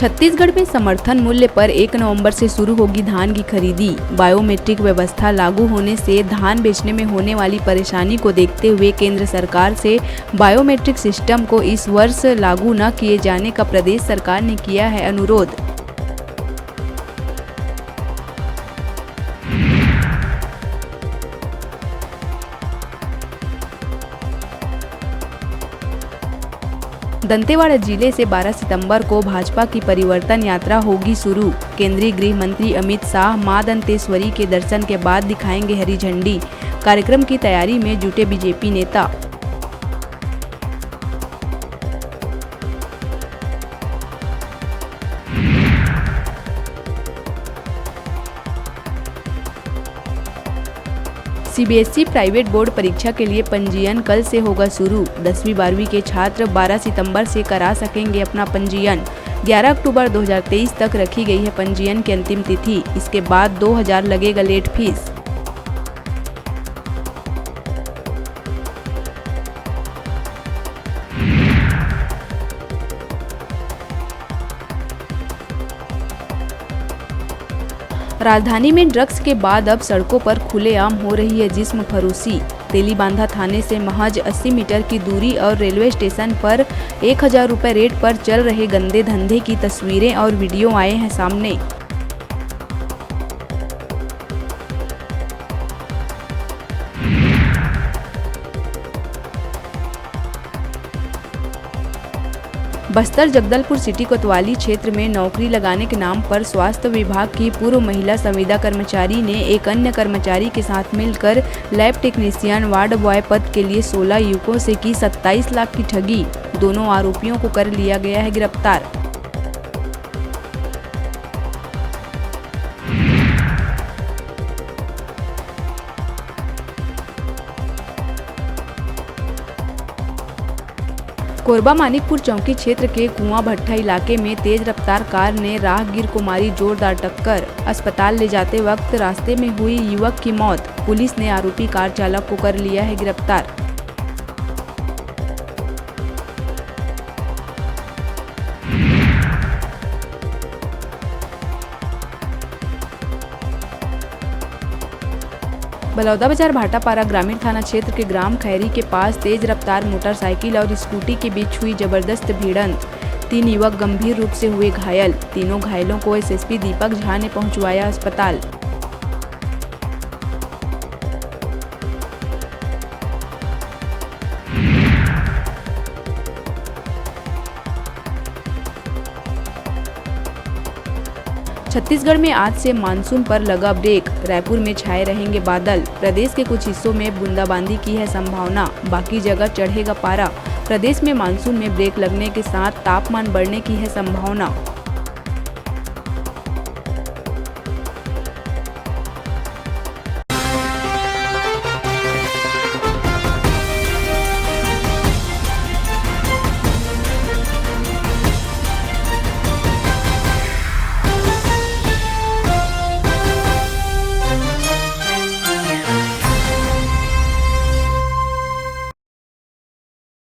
छत्तीसगढ़ में समर्थन मूल्य पर 1 नवंबर से शुरू होगी धान की खरीदी। बायोमेट्रिक व्यवस्था लागू होने से धान बेचने में होने वाली परेशानी को देखते हुए केंद्र सरकार से बायोमेट्रिक सिस्टम को इस वर्ष लागू न किए जाने का प्रदेश सरकार ने किया है अनुरोध। दंतेवाड़ा जिले से 12 सितंबर को भाजपा की परिवर्तन यात्रा होगी शुरू। केंद्रीय गृह मंत्री अमित शाह मां दंतेश्वरी के दर्शन के बाद दिखाएंगे हरी झंडी। कार्यक्रम की तैयारी में जुटे बीजेपी नेता। सीबीएसई प्राइवेट बोर्ड परीक्षा के लिए पंजीयन कल से होगा शुरू। 10वीं 12वीं के छात्र 12 सितंबर से करा सकेंगे अपना पंजीयन। 11 अक्टूबर 2023 तक रखी गई है पंजीयन की अंतिम तिथि। इसके बाद 2000 लगेगा लेट फीस। राजधानी में ड्रग्स के बाद अब सड़कों पर खुलेआम हो रही है जिस्म फरोशी। तेलीबांधा थाने से महज 80 मीटर की दूरी और रेलवे स्टेशन पर 1000 रुपये रेट पर चल रहे गंदे धंधे की तस्वीरें और वीडियो आए हैं सामने। बस्तर जगदलपुर सिटी कोतवाली क्षेत्र में नौकरी लगाने के नाम पर स्वास्थ्य विभाग की पूर्व महिला संविदा कर्मचारी ने एक अन्य कर्मचारी के साथ मिलकर लैब टेक्नीशियन वार्ड बॉय पद के लिए 16 युवकों से की 27 लाख की ठगी। दोनों आरोपियों को कर लिया गया है गिरफ्तार। कोरबा मानिकपुर चौकी क्षेत्र के कुआं भट्टा इलाके में तेज रफ्तार कार ने राहगीर को मारी जोरदार टक्कर। अस्पताल ले जाते वक्त रास्ते में हुई युवक की मौत। पुलिस ने आरोपी कार चालक को कर लिया है गिरफ्तार। बलौदाबाजार भाटापारा ग्रामीण थाना क्षेत्र के ग्राम खैरी के पास तेज रफ्तार मोटरसाइकिल और स्कूटी के बीच हुई जबरदस्त भिड़ंत। 3 युवक गंभीर रूप से हुए घायल। तीनों घायलों को एसएसपी दीपक झा ने पहुंचवाया अस्पताल। छत्तीसगढ़ में आज से मानसून पर लगा ब्रेक। रायपुर में छाए रहेंगे बादल। प्रदेश के कुछ हिस्सों में बूंदाबांदी की है संभावना, बाकी जगह चढ़ेगा पारा। प्रदेश में मानसून में ब्रेक लगने के साथ तापमान बढ़ने की है संभावना।